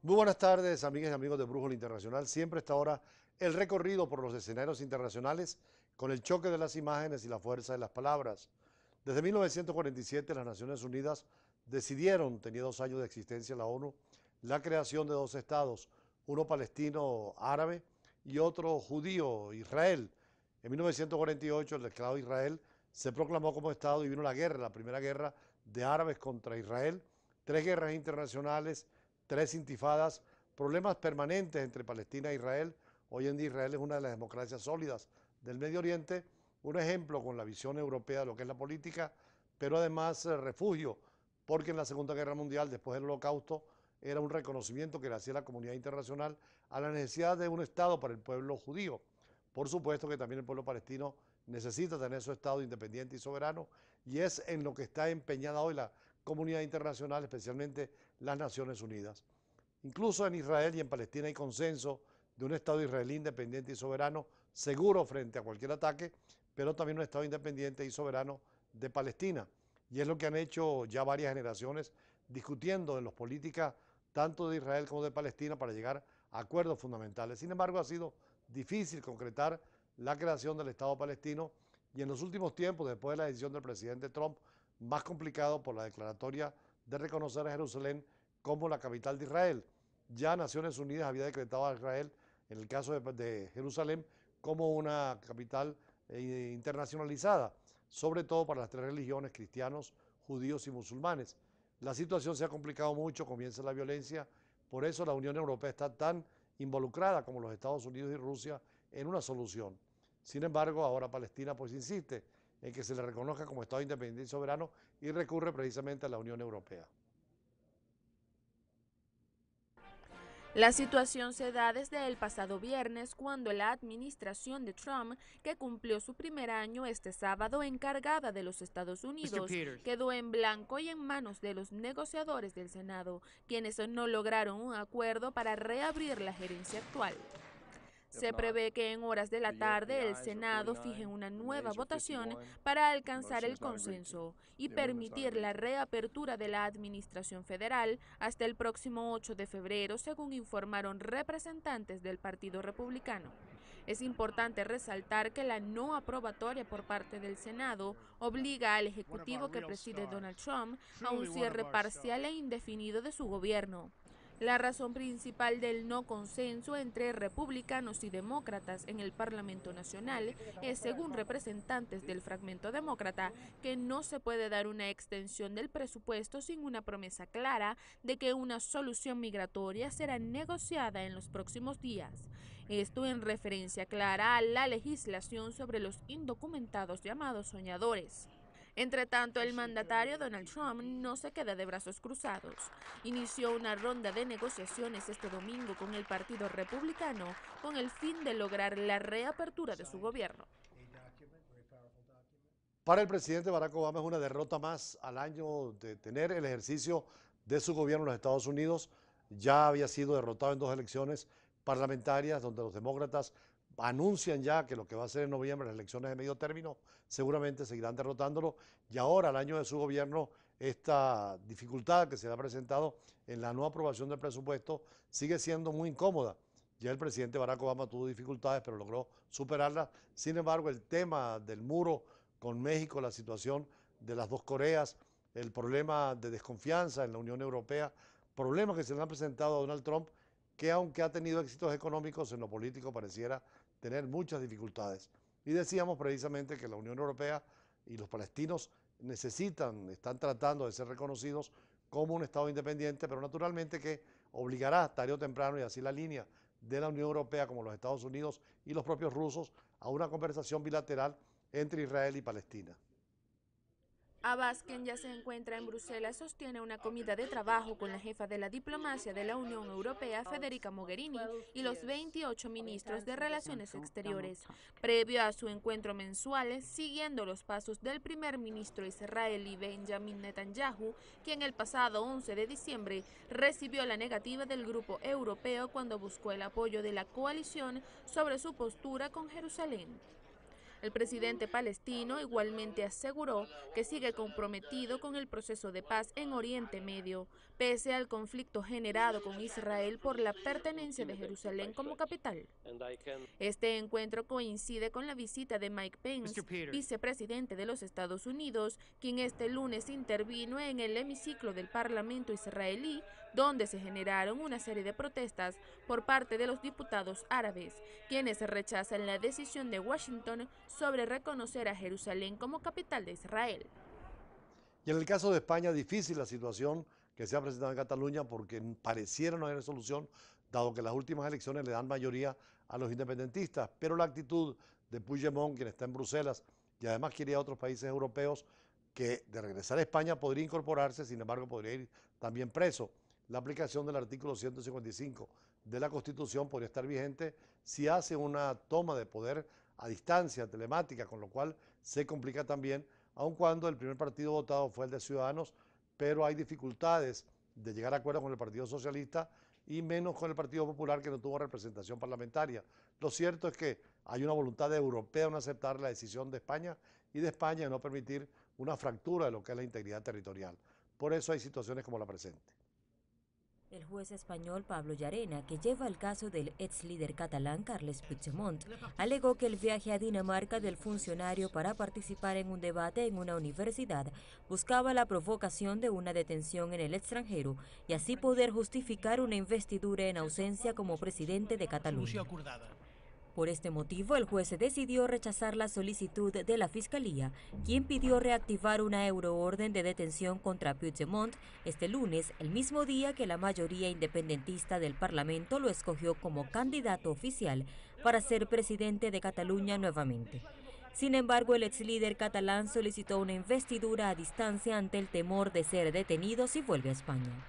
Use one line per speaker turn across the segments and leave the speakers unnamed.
Muy buenas tardes, amigas y amigos de Brújula Internacional. Siempre está ahora el recorrido por los escenarios internacionales con el choque de las imágenes y la fuerza de las palabras. Desde 1947 las Naciones Unidas decidieron, tenía 2 años de existencia la ONU, la creación de 2 estados, uno palestino árabe y otro judío, Israel. En 1948 el estado de Israel se proclamó como estado y vino la guerra, la primera guerra de árabes contra Israel, 3 guerras internacionales, 3 intifadas, problemas permanentes entre Palestina e Israel. Hoy en día Israel es una de las democracias sólidas del Medio Oriente, un ejemplo con la visión europea de lo que es la política, pero además refugio, porque en la Segunda Guerra Mundial, después del Holocausto, era un reconocimiento que le hacía la comunidad internacional a la necesidad de un Estado para el pueblo judío. Por supuesto que también el pueblo palestino necesita tener su Estado independiente y soberano, y es en lo que está empeñada hoy la comunidad internacional, especialmente las Naciones Unidas. Incluso en Israel y en Palestina hay consenso de un Estado israelí independiente y soberano, seguro frente a cualquier ataque, pero también un Estado independiente y soberano de Palestina. Y es lo que han hecho ya varias generaciones discutiendo en las políticas tanto de Israel como de Palestina para llegar a acuerdos fundamentales. Sin embargo, ha sido difícil concretar la creación del Estado palestino y en los últimos tiempos, después de la decisión del presidente Trump, más complicado por la declaratoria de reconocer a Jerusalén como la capital de Israel. Ya Naciones Unidas había decretado a Israel, en el caso de Jerusalén, como una capital internacionalizada, sobre todo para las 3 religiones, cristianos, judíos y musulmanes. La situación se ha complicado mucho, comienza la violencia, por eso la Unión Europea está tan involucrada como los Estados Unidos y Rusia en una solución. Sin embargo, ahora Palestina pues insiste en que se le reconozca como Estado independiente y soberano y recurre precisamente a la Unión Europea.
La situación se da desde el pasado viernes cuando la administración de Trump, que cumplió su primer año este sábado encargada de los Estados Unidos, quedó en blanco y en manos de los negociadores del Senado, quienes no lograron un acuerdo para reabrir la gerencia actual. Se prevé que en horas de la tarde el Senado fije una nueva votación para alcanzar el consenso y permitir la reapertura de la administración federal hasta el próximo 8 de febrero, según informaron representantes del Partido Republicano. Es importante resaltar que la no aprobatoria por parte del Senado obliga al Ejecutivo que preside Donald Trump a un cierre parcial e indefinido de su gobierno. La razón principal del no consenso entre republicanos y demócratas en el Parlamento Nacional es, según representantes del fragmento demócrata, que no se puede dar una extensión del presupuesto sin una promesa clara de que una solución migratoria será negociada en los próximos días. Esto en referencia clara a la legislación sobre los indocumentados llamados soñadores. Entre tanto, el mandatario Donald Trump no se queda de brazos cruzados. Inició una ronda de negociaciones este domingo con el Partido Republicano con el fin de lograr la reapertura de su gobierno.
Para el presidente Barack Obama es una derrota más al año de tener el ejercicio de su gobierno en los Estados Unidos. Ya había sido derrotado en 2 elecciones parlamentarias donde los demócratas anuncian ya que lo que va a ser en noviembre las elecciones de medio término seguramente seguirán derrotándolo y ahora al año de su gobierno esta dificultad que se le ha presentado en la no aprobación del presupuesto sigue siendo muy incómoda. Ya el presidente Barack Obama tuvo dificultades pero logró superarlas. Sin embargo, el tema del muro con México, la situación de las 2 Coreas, el problema de desconfianza en la Unión Europea, problemas que se le han presentado a Donald Trump, que aunque ha tenido éxitos económicos en lo político pareciera tener muchas dificultades. Y decíamos precisamente que la Unión Europea y los palestinos están tratando de ser reconocidos como un Estado independiente, pero naturalmente que obligará tarde o temprano, y así la línea de la Unión Europea como los Estados Unidos y los propios rusos, a una conversación bilateral entre Israel y Palestina.
Abbas, quien ya se encuentra en Bruselas, sostiene una comida de trabajo con la jefa de la diplomacia de la Unión Europea, Federica Mogherini, y los 28 ministros de Relaciones Exteriores, previo a su encuentro mensual, siguiendo los pasos del primer ministro israelí Benjamin Netanyahu, quien el pasado 11 de diciembre recibió la negativa del grupo europeo cuando buscó el apoyo de la coalición sobre su postura con Jerusalén. El presidente palestino igualmente aseguró que sigue comprometido con el proceso de paz en Oriente Medio, pese al conflicto generado con Israel por la pertenencia de Jerusalén como capital. Este encuentro coincide con la visita de Mike Pence, vicepresidente de los Estados Unidos, quien este lunes intervino en el hemiciclo del Parlamento israelí, donde se generaron una serie de protestas por parte de los diputados árabes, quienes rechazan la decisión de Washington sobre reconocer a Jerusalén como capital de Israel.
Y en el caso de España, difícil la situación que se ha presentado en Cataluña porque pareciera no haber solución, dado que las últimas elecciones le dan mayoría a los independentistas, pero la actitud de Puigdemont, quien está en Bruselas y además quiere ir a otros países europeos, que de regresar a España podría incorporarse, sin embargo podría ir también preso. La aplicación del artículo 155 de la Constitución podría estar vigente si hace una toma de poder a distancia, telemática, con lo cual se complica también, aun cuando el primer partido votado fue el de Ciudadanos, pero hay dificultades de llegar a acuerdos con el Partido Socialista y menos con el Partido Popular, que no tuvo representación parlamentaria. Lo cierto es que hay una voluntad europea en aceptar la decisión de España y de España en no permitir una fractura de lo que es la integridad territorial. Por eso hay situaciones como la presente.
El juez español Pablo Llarena, que lleva el caso del ex líder catalán Carles Puigdemont, alegó que el viaje a Dinamarca del funcionario para participar en un debate en una universidad buscaba la provocación de una detención en el extranjero y así poder justificar una investidura en ausencia como presidente de Cataluña. Por este motivo, el juez decidió rechazar la solicitud de la Fiscalía, quien pidió reactivar una euroorden de detención contra Puigdemont este lunes, el mismo día que la mayoría independentista del Parlamento lo escogió como candidato oficial para ser presidente de Cataluña nuevamente. Sin embargo, el ex líder catalán solicitó una investidura a distancia ante el temor de ser detenido si vuelve a España.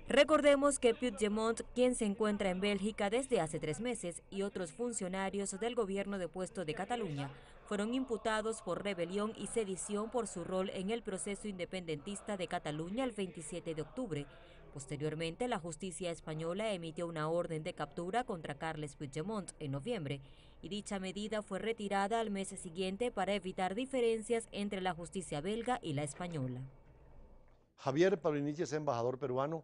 Recordemos que Puigdemont, quien se encuentra en Bélgica desde hace 3 meses, y otros funcionarios del gobierno depuesto de Cataluña fueron imputados por rebelión y sedición por su rol en el proceso independentista de Cataluña el 27 de octubre. Posteriormente, la justicia española emitió una orden de captura contra Carles Puigdemont en noviembre, y dicha medida fue retirada al mes siguiente para evitar diferencias entre la justicia belga y la española.
Javier Pablinich es embajador peruano,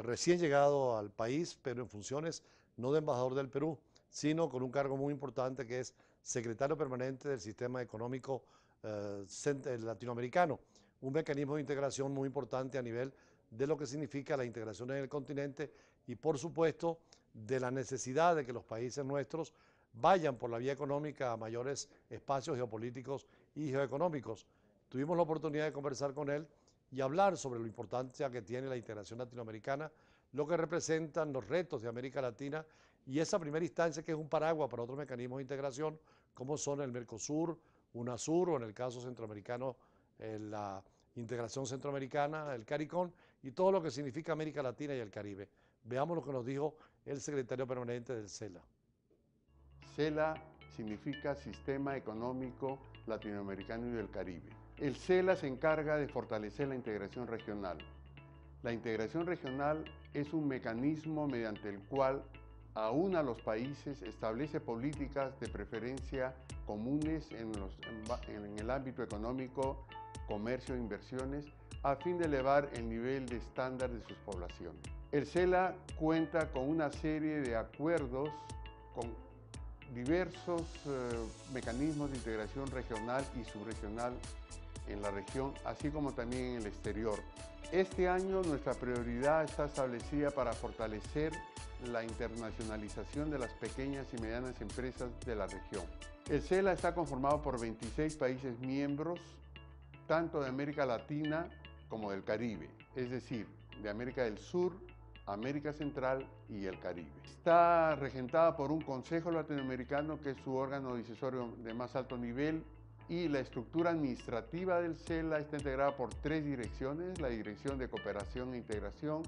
recién llegado al país, pero en funciones no de embajador del Perú, sino con un cargo muy importante que es secretario permanente del Sistema Económico Latinoamericano, un mecanismo de integración muy importante a nivel de lo que significa la integración en el continente y, por supuesto, de la necesidad de que los países nuestros vayan por la vía económica a mayores espacios geopolíticos y geoeconómicos. Tuvimos la oportunidad de conversar con él y hablar sobre la importancia que tiene la integración latinoamericana, lo que representan los retos de América Latina y esa primera instancia que es un paraguas para otros mecanismos de integración, como son el Mercosur, UNASUR o en el caso centroamericano la integración centroamericana, el CARICOM y todo lo que significa América Latina y el Caribe. Veamos lo que nos dijo el secretario permanente del CELA.
CELA significa Sistema Económico Latinoamericano y del Caribe. El CELA se encarga de fortalecer la integración regional. La integración regional es un mecanismo mediante el cual aúna a los países, establece políticas de preferencia comunes en el ámbito económico, comercio e inversiones, a fin de elevar el nivel de estándar de sus poblaciones. El CELA cuenta con una serie de acuerdos con diversos mecanismos de integración regional y subregional en la región, así como también en el exterior. Este año nuestra prioridad está establecida para fortalecer la internacionalización de las pequeñas y medianas empresas de la región. El CELA está conformado por 26 países miembros, tanto de América Latina como del Caribe, es decir, de América del Sur, América Central y el Caribe. Está regentada por un Consejo Latinoamericano, que es su órgano decisorio de más alto nivel, y la estructura administrativa del CELA está integrada por 3 direcciones: la Dirección de Cooperación e Integración,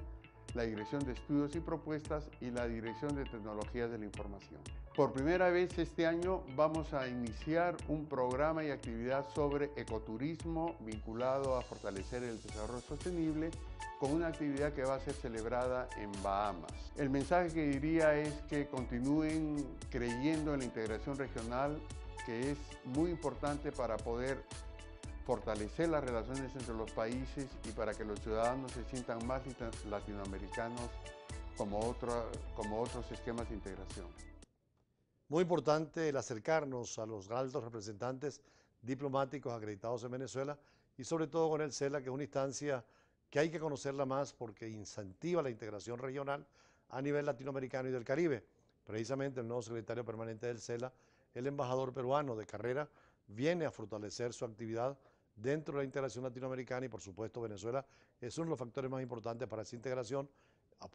la Dirección de Estudios y Propuestas y la Dirección de Tecnologías de la Información. Por primera vez este año vamos a iniciar un programa y actividad sobre ecoturismo vinculado a fortalecer el desarrollo sostenible, con una actividad que va a ser celebrada en Bahamas. El mensaje que diría es que continúen creyendo en la integración regional, que es muy importante para poder fortalecer las relaciones entre los países y para que los ciudadanos se sientan más latinoamericanos como otros esquemas de integración.
Muy importante el acercarnos a los altos representantes diplomáticos acreditados en Venezuela y sobre todo con el CELAC, que es una instancia que hay que conocerla más porque incentiva la integración regional a nivel latinoamericano y del Caribe. Precisamente el nuevo secretario permanente del CELAC, el embajador peruano de carrera, viene a fortalecer su actividad dentro de la integración latinoamericana y por supuesto Venezuela es uno de los factores más importantes para esa integración,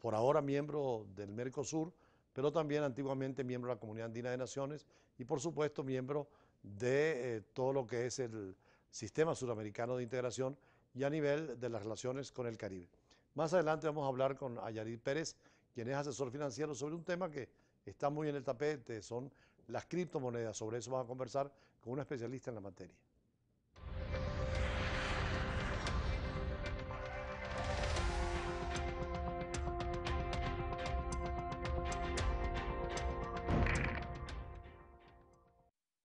por ahora miembro del Mercosur, pero también antiguamente miembro de la Comunidad Andina de Naciones y por supuesto miembro de todo lo que es el Sistema Suramericano de Integración y a nivel de las relaciones con el Caribe. Más adelante vamos a hablar con Ayarit Pérez, quien es asesor financiero, sobre un tema que está muy en el tapete, son las criptomonedas. Sobre eso vamos a conversar con una especialista en la materia.